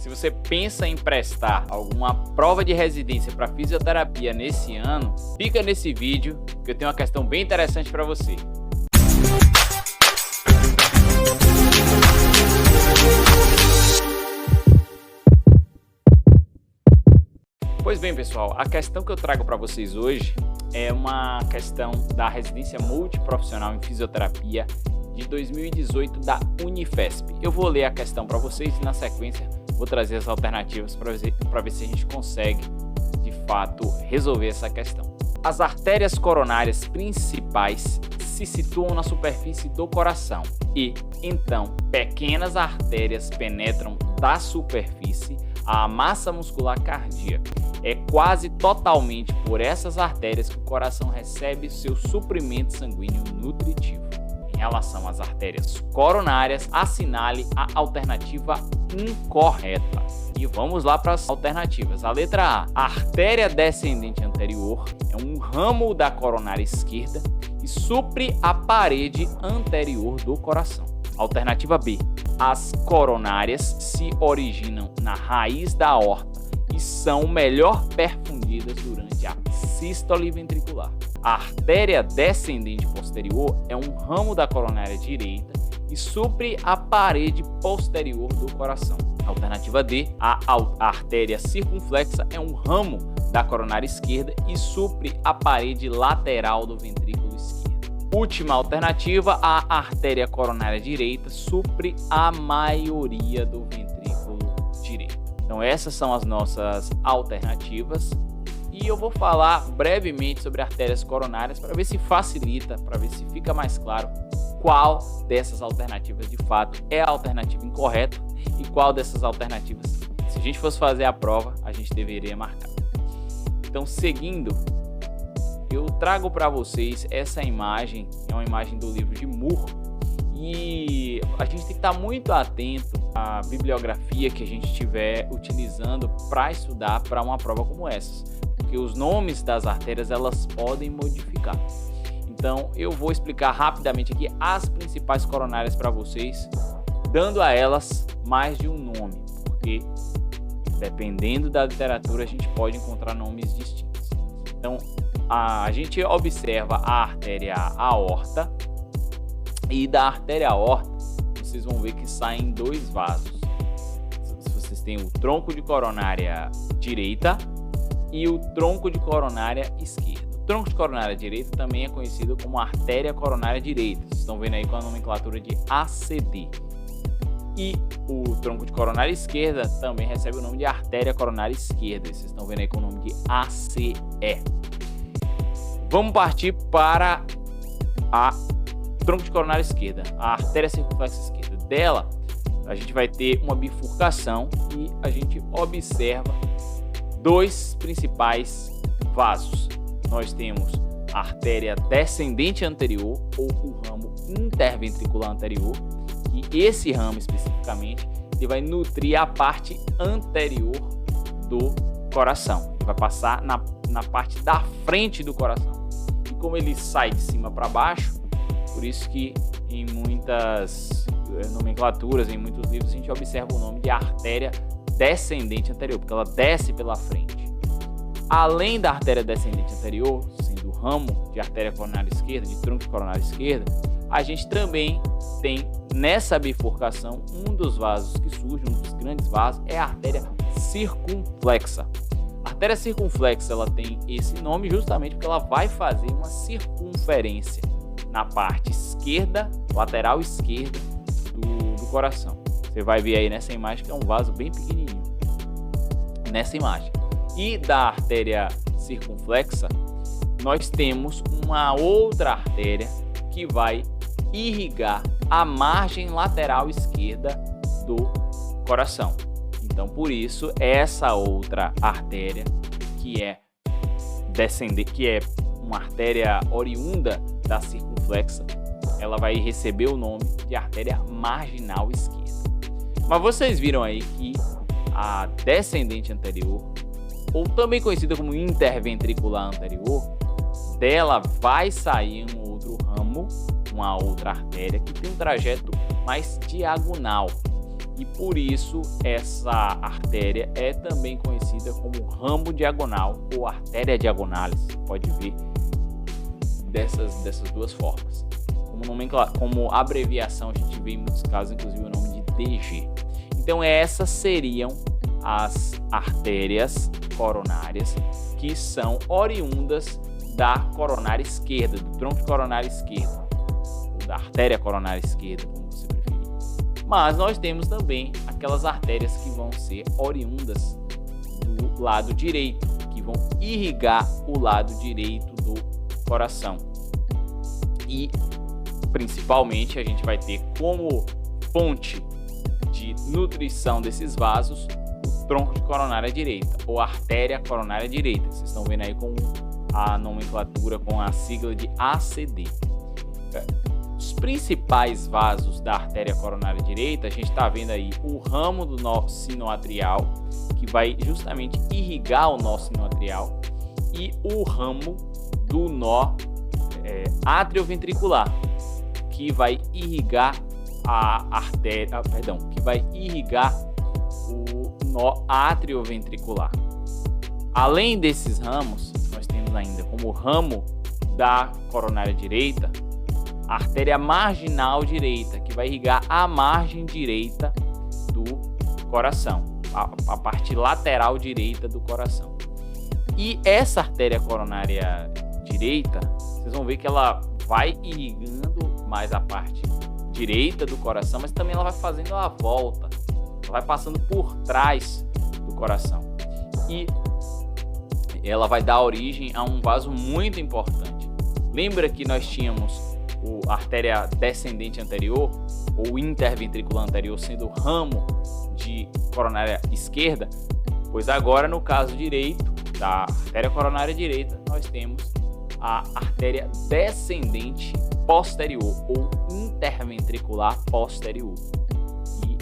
Se você pensa em prestar alguma prova de residência para fisioterapia nesse ano, clica nesse vídeo que eu tenho uma questão bem interessante para você. Pois bem, pessoal, a questão que eu trago para vocês hoje é uma questão da residência multiprofissional em fisioterapia de 2018 da Unifesp. Eu vou ler a questão para vocês e na sequência vou trazer as alternativas para ver se a gente consegue, de fato, resolver essa questão. As artérias coronárias principais se situam na superfície do coração e, então, pequenas artérias penetram da superfície à massa muscular cardíaca. É quase totalmente por essas artérias que o coração recebe seu suprimento sanguíneo nutritivo. Em relação às artérias coronárias, assinale a alternativa incorreta. E vamos lá para as alternativas. A letra A, artéria descendente anterior, é um ramo da coronária esquerda e supre a parede anterior do coração. Alternativa B, as coronárias se originam na raiz da aorta e são melhor perfundidas durante a sístole ventricular. A artéria descendente posterior é um ramo da coronária direita e supre a parede posterior do coração. Alternativa D, a artéria circunflexa é um ramo da coronária esquerda e supre a parede lateral do ventrículo esquerdo. Última alternativa, a artéria coronária direita supre a maioria do ventrículo direito. Então essas são as nossas alternativas e eu vou falar brevemente sobre artérias coronárias para ver se facilita, para ver se fica mais claro qual dessas alternativas de fato é a alternativa incorreta e qual dessas alternativas, se a gente fosse fazer a prova, a gente deveria marcar. Então, seguindo, eu trago para vocês essa imagem, é uma imagem do livro de Moore, e a gente tem que estar muito atento à bibliografia que a gente estiver utilizando para estudar para uma prova como essa, porque os nomes das artérias elas podem modificar. Então eu vou explicar rapidamente aqui as principais coronárias para vocês, dando a elas mais de um nome, porque dependendo da literatura a gente pode encontrar nomes distintos. Então a gente observa a artéria aorta, e da artéria aorta vocês vão ver que saem dois vasos. Vocês têm o tronco de coronária direita e o tronco de coronária esquerda. O tronco de coronária direita também é conhecido como artéria coronária direita. Vocês estão vendo aí com a nomenclatura de ACD. E o tronco de coronária esquerda também recebe o nome de artéria coronária esquerda. Vocês estão vendo aí com o nome de ACE. Vamos partir para a tronco de coronária esquerda, a artéria circunflexa esquerda. Dela, a gente vai ter uma bifurcação e a gente observa dois principais vasos. Nós temos a artéria descendente anterior, ou o ramo interventricular anterior, e esse ramo especificamente ele vai nutrir a parte anterior do coração. Ele vai passar na parte da frente do coração. E como ele sai de cima para baixo, por isso que em muitas nomenclaturas, em muitos livros, a gente observa o nome de artéria descendente anterior, porque ela desce pela frente. Além da artéria descendente anterior, sendo o ramo de artéria coronária esquerda, de tronco de coronária esquerda, a gente também tem nessa bifurcação um dos vasos que surge, um dos grandes vasos, é a artéria circunflexa. A artéria circunflexa ela tem esse nome justamente porque ela vai fazer uma circunferência na parte esquerda, lateral esquerda do coração. Você vai ver aí nessa imagem que é um vaso bem pequenininho, nessa imagem. E da artéria circunflexa, nós temos uma outra artéria que vai irrigar a margem lateral esquerda do coração. Então, por isso, essa outra artéria que é descendente, que é uma artéria oriunda da circunflexa, ela vai receber o nome de artéria marginal esquerda. Mas vocês viram aí que a descendente anterior, ou também conhecida como interventricular anterior, dela vai sair um outro ramo, uma outra artéria que tem um trajeto mais diagonal. E por isso essa artéria é também conhecida como ramo diagonal ou artéria diagonalis. Pode ver dessas duas formas. Como abreviação, a gente vê em muitos casos, inclusive, o nome de DG. Então, essas seriam as artérias coronárias que são oriundas da coronária esquerda, do tronco coronário esquerdo, ou da artéria coronária esquerda, como você preferir. Mas nós temos também aquelas artérias que vão ser oriundas do lado direito, que vão irrigar o lado direito do coração. E principalmente a gente vai ter como fonte de nutrição desses vasos o tronco de coronária direita ou artéria coronária direita. Vocês estão vendo aí com a nomenclatura com a sigla de ACD. Os principais vasos da artéria coronária direita, a gente está vendo aí o ramo do nó sinoatrial, que vai justamente irrigar o nó sinoatrial, e o ramo do nó atrioventricular, que vai irrigar a artéria, que vai irrigar o nó atrioventricular. Além desses ramos, nós temos ainda como ramo da coronária direita a artéria marginal direita, que vai irrigar a margem direita do coração, a parte lateral direita do coração. E essa artéria coronária direita, vocês vão ver que ela vai irrigando mais a parte direita do coração, mas também ela vai fazendo a volta, ela vai passando por trás do coração. E ela vai dar origem a um vaso muito importante. Lembra que nós tínhamos a artéria descendente anterior, ou interventricular anterior, sendo o ramo de coronária esquerda? Pois agora, no caso direito, da artéria coronária direita, nós temos a artéria descendente posterior, ou interventricular posterior, e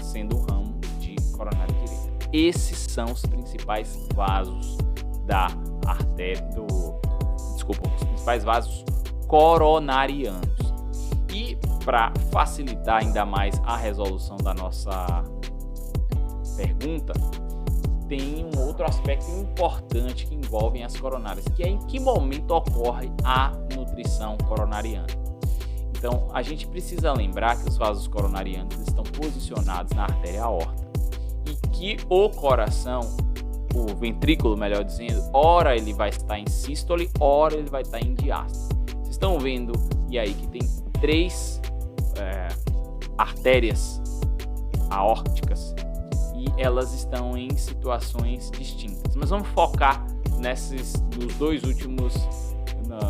sendo o ramo de coronária direita. Esses são os principais vasos da artéria os principais vasos coronarianos. E para facilitar ainda mais a resolução da nossa pergunta, tem um outro aspecto importante que envolve as coronárias, que é em que momento ocorre a nutrição coronariana. Então, a gente precisa lembrar que os vasos coronarianos estão posicionados na artéria aorta e que o coração, o ventrículo, melhor dizendo, ora ele vai estar em sístole, ora ele vai estar em diástole. Vocês estão vendo e aí que tem três artérias aórticas e elas estão em situações distintas. Mas vamos focar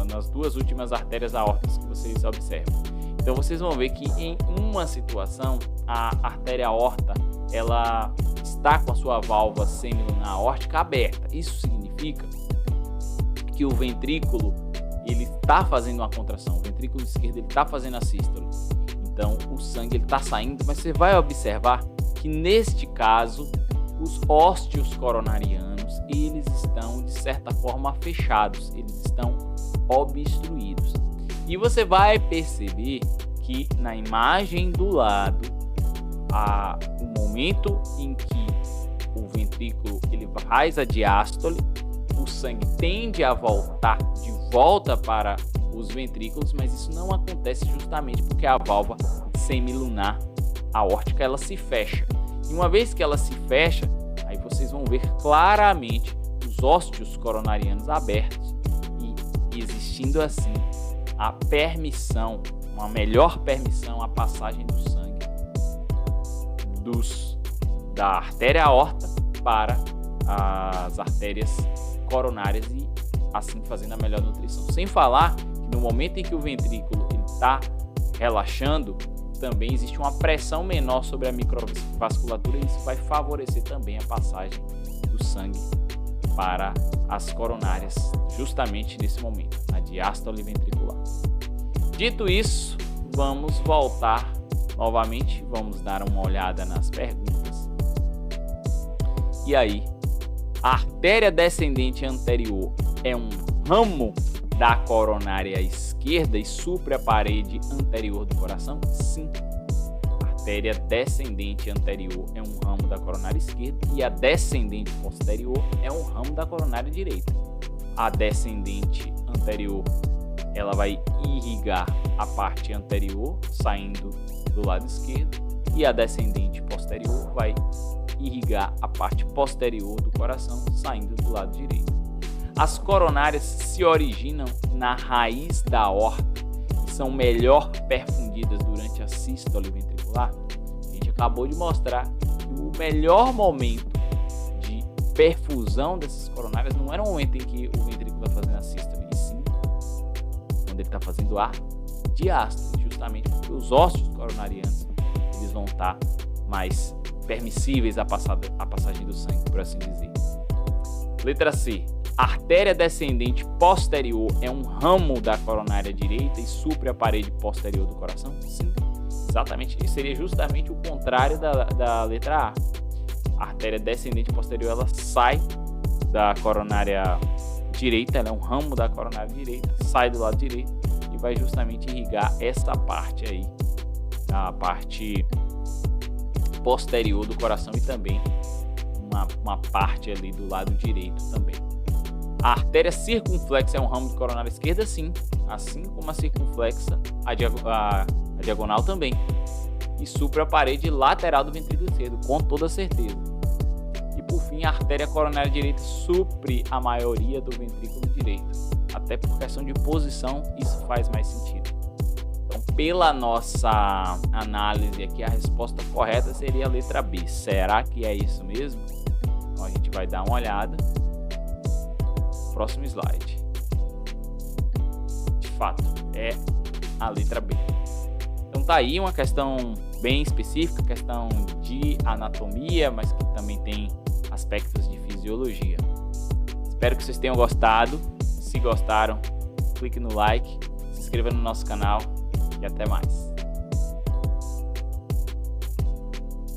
nas duas últimas artérias aórticas que vocês observam. Então vocês vão ver que em uma situação a artéria aorta ela está com a sua válvula semilunar aórtica aberta. Isso significa que o ventrículo ele está fazendo uma contração, o ventrículo esquerdo ele está fazendo a sístole. Então o sangue ele está saindo, mas você vai observar que neste caso os ósteos coronarianos eles estão de certa forma fechados, eles estão obstruídos. E você vai perceber que na imagem do lado, o momento em que o ventrículo ele faz a diástole, o sangue tende a voltar de volta para os ventrículos, mas isso não acontece justamente porque a válvula semilunar aórtica ela se fecha. E uma vez que ela se fecha, aí vocês vão ver claramente os ósteos coronarianos abertos e existindo assim a permissão, uma melhor permissão à passagem do sangue da artéria aorta para as artérias coronárias e assim fazendo a melhor nutrição. Sem falar que no momento em que o ventrículo está relaxando, também existe uma pressão menor sobre a microvasculatura e isso vai favorecer também a passagem do sangue para as coronárias justamente nesse momento, na diástole ventricular. Dito isso, vamos voltar novamente, vamos dar uma olhada nas perguntas. E aí, a artéria descendente anterior é um ramo da coronária esquerda e supra a parede anterior do coração? Sim. A artéria descendente anterior é um ramo da coronária esquerda e a descendente posterior é um ramo da coronária direita. A descendente anterior, ela vai irrigar a parte anterior, saindo do lado esquerdo, e a descendente posterior vai irrigar a parte posterior do coração, saindo do lado direito. As coronárias se originam na raiz da aorta e são melhor perfundidas durante a sístole ventricular. A gente acabou de mostrar que o melhor momento de perfusão dessas coronárias não era o momento em que o ventrículo está fazendo a sístole, e sim quando ele está fazendo a diástole, justamente porque os ossos coronarianos eles vão estar mais permissíveis à passagem do sangue, por assim dizer. Letra C. A artéria descendente posterior é um ramo da coronária direita e supre a parede posterior do coração? Sim, exatamente. Isso seria justamente o contrário da letra A. A artéria descendente posterior, ela sai da coronária direita, ela é um ramo da coronária direita, sai do lado direito e vai justamente irrigar essa parte aí, a parte posterior do coração e também uma parte ali do lado direito também. A artéria circunflexa é um ramo de coronária esquerda, sim, assim como a circunflexa, a diagonal também, e supra a parede lateral do ventrículo esquerdo, com toda certeza. E por fim, a artéria coronária direita supre a maioria do ventrículo direito, até por questão de posição, isso faz mais sentido. Então, pela nossa análise aqui, a resposta correta seria a letra B. Será que é isso mesmo? Então, a gente vai dar uma olhada. Próximo slide. De fato, é a letra B. Então tá aí uma questão bem específica, questão de anatomia, mas que também tem aspectos de fisiologia. Espero que vocês tenham gostado. Se gostaram, clique no like, se inscreva no nosso canal e até mais.